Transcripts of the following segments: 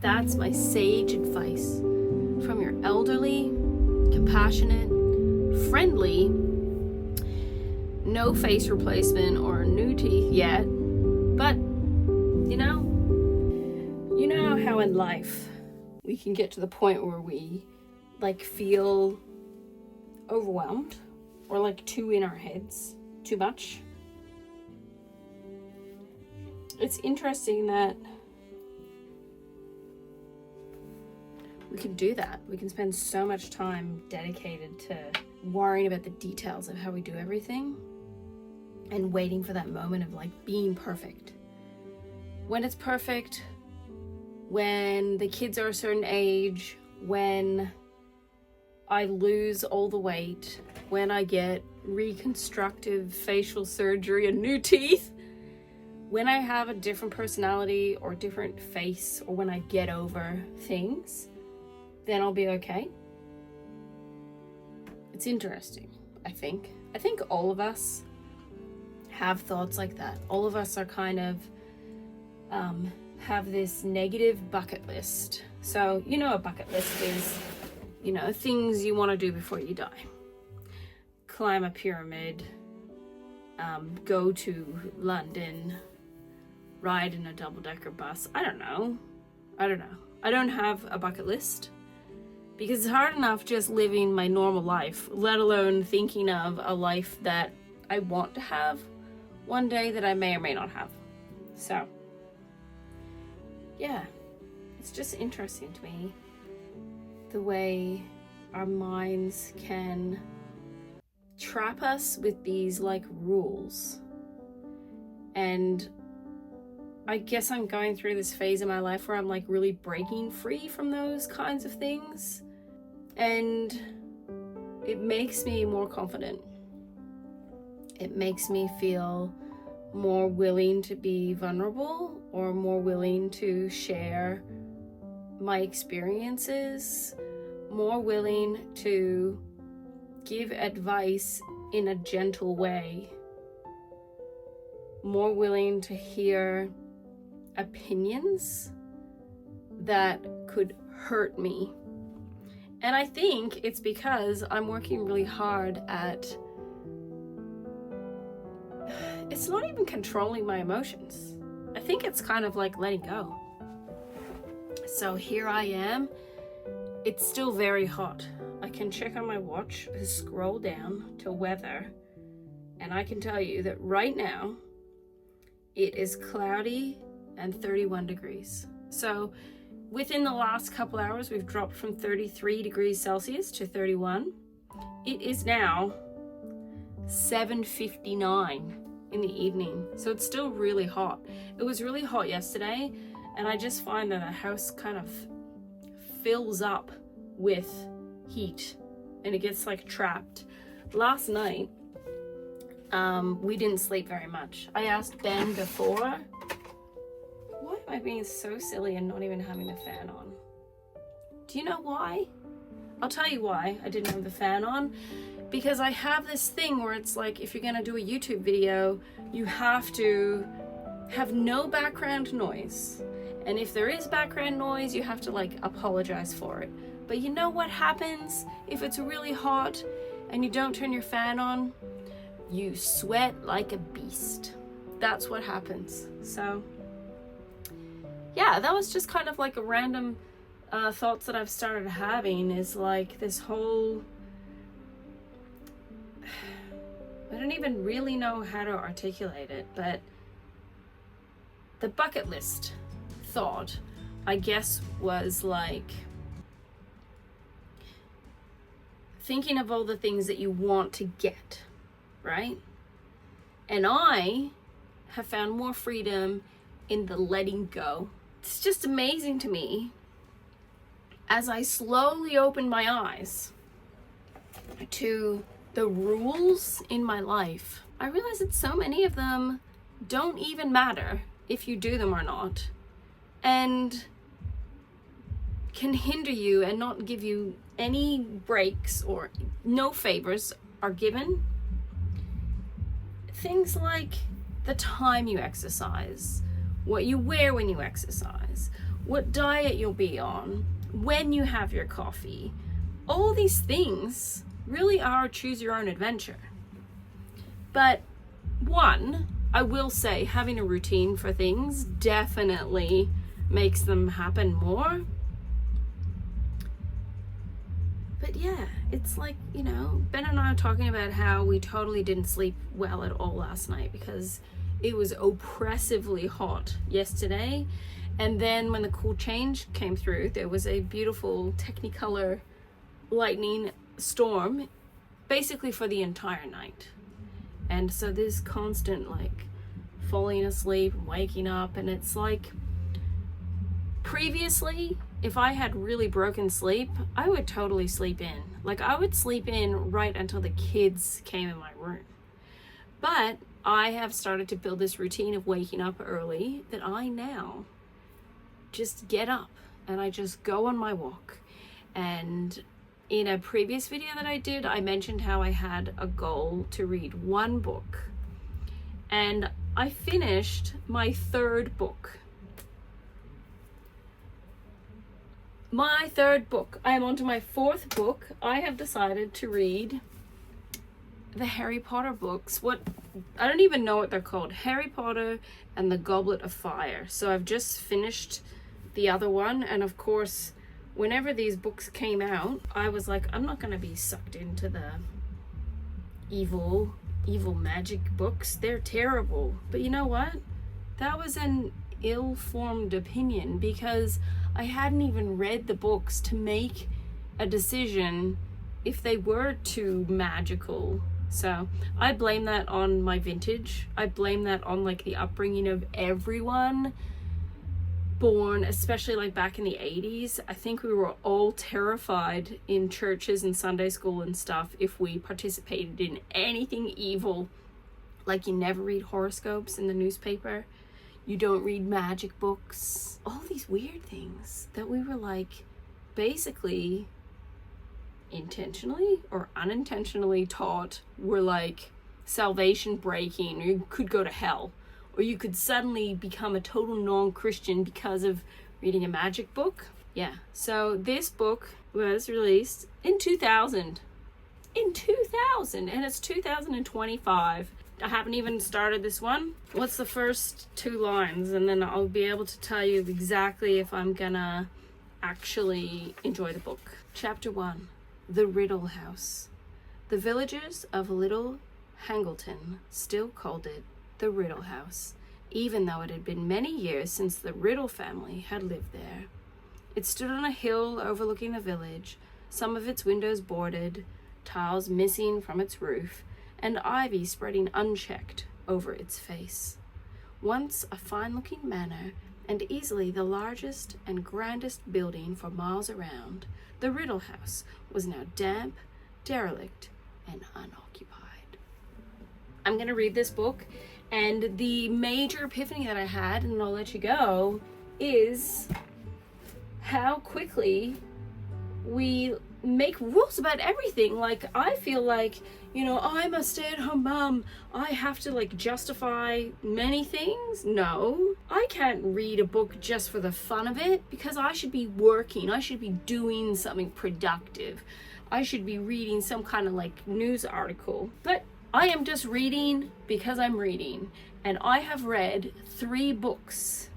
That's my sage advice from your elderly, compassionate, friendly, no face replacement or new teeth yet, but you know how in life we can get to the point where we feel overwhelmed or too in our heads, too much. It's interesting that we can do that. We can spend so much time dedicated to worrying about the details of how we do everything and waiting for that moment of being perfect. When it's perfect, when the kids are a certain age, when I lose all the weight, when I get reconstructive facial surgery and new teeth, when I have a different personality or different face, or when I get over things, then I'll be okay. It's interesting, I think. I think all of us have thoughts like that. All of us are kind of have this negative bucket list. So, a bucket list is, things you want to do before you die. Climb a pyramid, go to London, ride in a double-decker bus. I don't know. I don't have a bucket list because it's hard enough just living my normal life, let alone thinking of a life that I want to have one day that I may or may not have. So, yeah, it's just interesting to me the way our minds can trap us with these rules. And I guess I'm going through this phase in my life where I'm really breaking free from those kinds of things, and it makes me more confident. It makes me feel more willing to be vulnerable, or more willing to share my experiences, more willing to give advice in a gentle way, more willing to hear opinions that could hurt me. And I think it's because I'm working really hard at, it's not even controlling my emotions. I think it's kind of letting go. So here I am. It's still very hot. I can check on my watch, scroll down to weather, and I can tell you that right now it is cloudy and 31 degrees. So within the last couple hours, we've dropped from 33 degrees Celsius to 31. It is now 7:59 in the evening. So it's still really hot. It was really hot yesterday, and I just find that the house kind of fills up with heat and it gets trapped. Last night, we didn't sleep very much. I asked Ben before, why am I being so silly and not even having the fan on? Do you know why? I'll tell you why I didn't have the fan on. Because I have this thing where it's if you're gonna do a YouTube video, you have to have no background noise. And if there is background noise, you have to apologize for it. But you know what happens if it's really hot and you don't turn your fan on? You sweat like a beast. That's what happens. So yeah, that was just kind of a random thoughts that I've started having, is this whole, I don't even really know how to articulate it, but the bucket list thought, I guess, was thinking of all the things that you want to get, right? And I have found more freedom in the letting go. It's just amazing to me, as I slowly open my eyes to the rules in my life, I realize that so many of them don't even matter if you do them or not, and can hinder you and not give you any breaks, or no favors are given. Things like the time you exercise, what you wear when you exercise, what diet you'll be on, when you have your coffee. All these things really are choose your own adventure. But one, I will say having a routine for things definitely makes them happen more. But yeah, it's like, you know, Ben and I are talking about how we totally didn't sleep well at all last night because it was oppressively hot yesterday. And then when the cool change came through, there was a beautiful Technicolor lightning storm basically for the entire night. And so this constant like falling asleep, waking up, and it's like previously, if I had really broken sleep, I would totally sleep in. Like I would sleep in right until the kids came in my room. But I have started to build this routine of waking up early that I now just get up and I just go on my walk. And in a previous video that I did, I mentioned how I had a goal to read one book. And I finished my third book. I am on to my fourth book. I have decided to read the Harry Potter books. I don't even know what they're called. Harry Potter and the Goblet of Fire. So I've just finished the other one. And of course, whenever these books came out, I was like, I'm not going to be sucked into the evil magic books. They're terrible. But you know what? That was an ill-formed opinion because I hadn't even read the books to make a decision if they were too magical. So I blame that on my vintage. I blame that on like the upbringing of everyone born, especially like back in the 80s. I think we were all terrified in churches and Sunday school and stuff if we participated in anything evil. Like you never read horoscopes in the newspaper. You don't read magic books. All these weird things that we were like basically intentionally or unintentionally taught were like salvation breaking, or you could go to hell, or you could suddenly become a total non-Christian because of reading a magic book. Yeah, so this book was released in 2000. And it's 2025. I haven't even started this one. What's the first 2 lines? And then I'll be able to tell you exactly if I'm gonna actually enjoy the book. Chapter 1. The Riddle House. The villagers of Little Hangleton still called it the Riddle House, even though it had been many years since the Riddle family had lived there. It stood on a hill overlooking the village, some of its windows boarded, tiles missing from its roof, and ivy spreading unchecked over its face. Once a fine-looking manor, and easily the largest and grandest building for miles around, the Riddle House was now damp, derelict, and unoccupied. I'm going to read this book, and the major epiphany that I had, and I'll let you go, is how quickly we make rules about everything. Like, I feel like, you know, I'm a stay-at-home mom, I have to like justify many things. No, I can't read a book just for the fun of it, because I should be working, I should be doing something productive, I should be reading some kind of like news article. But I am just reading because I'm reading, and I have read 3 books.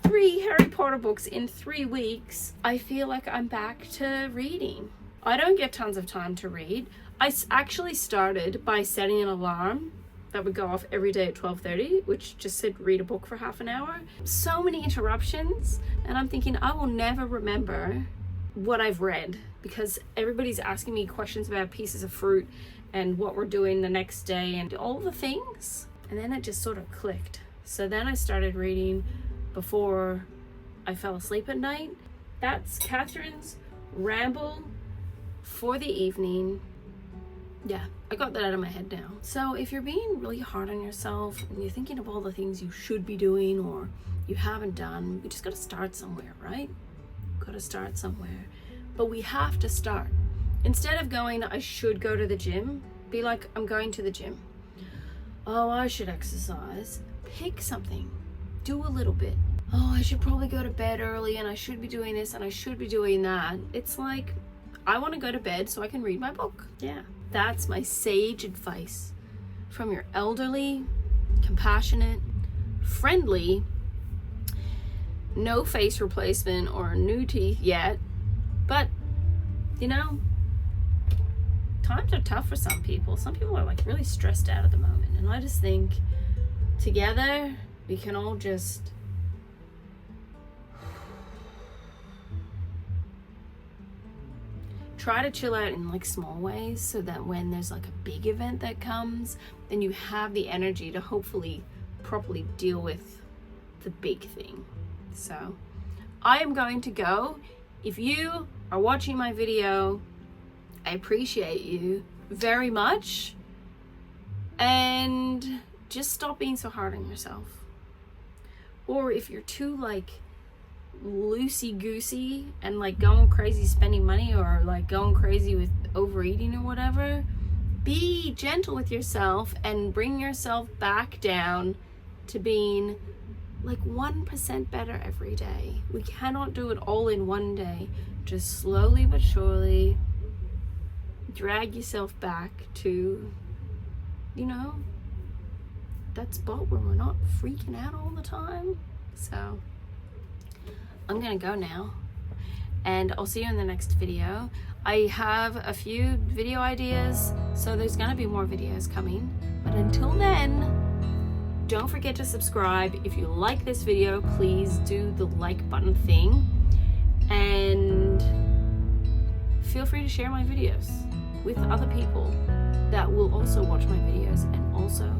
3 Harry Potter books in 3 weeks. I feel like I'm back to reading. I don't get tons of time to read. I actually started by setting an alarm that would go off every day at 12:30, which just said read a book for half an hour. So many interruptions, and I'm thinking I will never remember what I've read because everybody's asking me questions about pieces of fruit and what we're doing the next day and all the things. And then it just sort of clicked. So then I started reading before I fell asleep at night. That's Catherine's ramble for the evening. Yeah, I got that out of my head now. So if you're being really hard on yourself and you're thinking of all the things you should be doing or you haven't done, you just gotta start somewhere, right? Gotta start somewhere. But we have to start. Instead of going, I should go to the gym, be like, I'm going to the gym. Oh, I should exercise. Pick something. Do a little bit. oh, I should probably go to bed early and I should be doing this and I should be doing that. It's like, I want to go to bed so I can read my book. Yeah, that's my sage advice from your elderly, compassionate, friendly, no face replacement or new teeth yet, but you know, times are tough for some people. Some people are like really stressed out at the moment, and I just think together we can all just try to chill out in like small ways, so that when there's like a big event that comes, then you have the energy to hopefully properly deal with the big thing. So I am going to go. If you are watching my video, I appreciate you very much, and just stop being so hard on yourself. Or if you're too like loosey-goosey and like going crazy spending money, or like going crazy with overeating or whatever, be gentle with yourself and bring yourself back down to being like 1% better every day. We cannot do it all in one day. Just slowly but surely drag yourself back to, you know, that spot where we're not freaking out all the time. So I'm gonna go now, and I'll see you in the next video. I have a few video ideas, so there's gonna be more videos coming, but until then, don't forget to subscribe. If you like this video, please do the like button thing, and feel free to share my videos with other people that will also watch my videos and also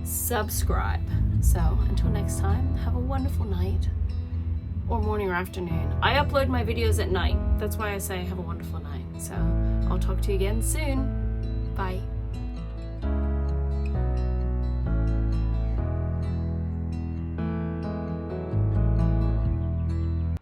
subscribe. So until next time, have a wonderful night, or morning or afternoon. I upload my videos at night. That's why I say have a wonderful night. So I'll talk to you again soon. Bye.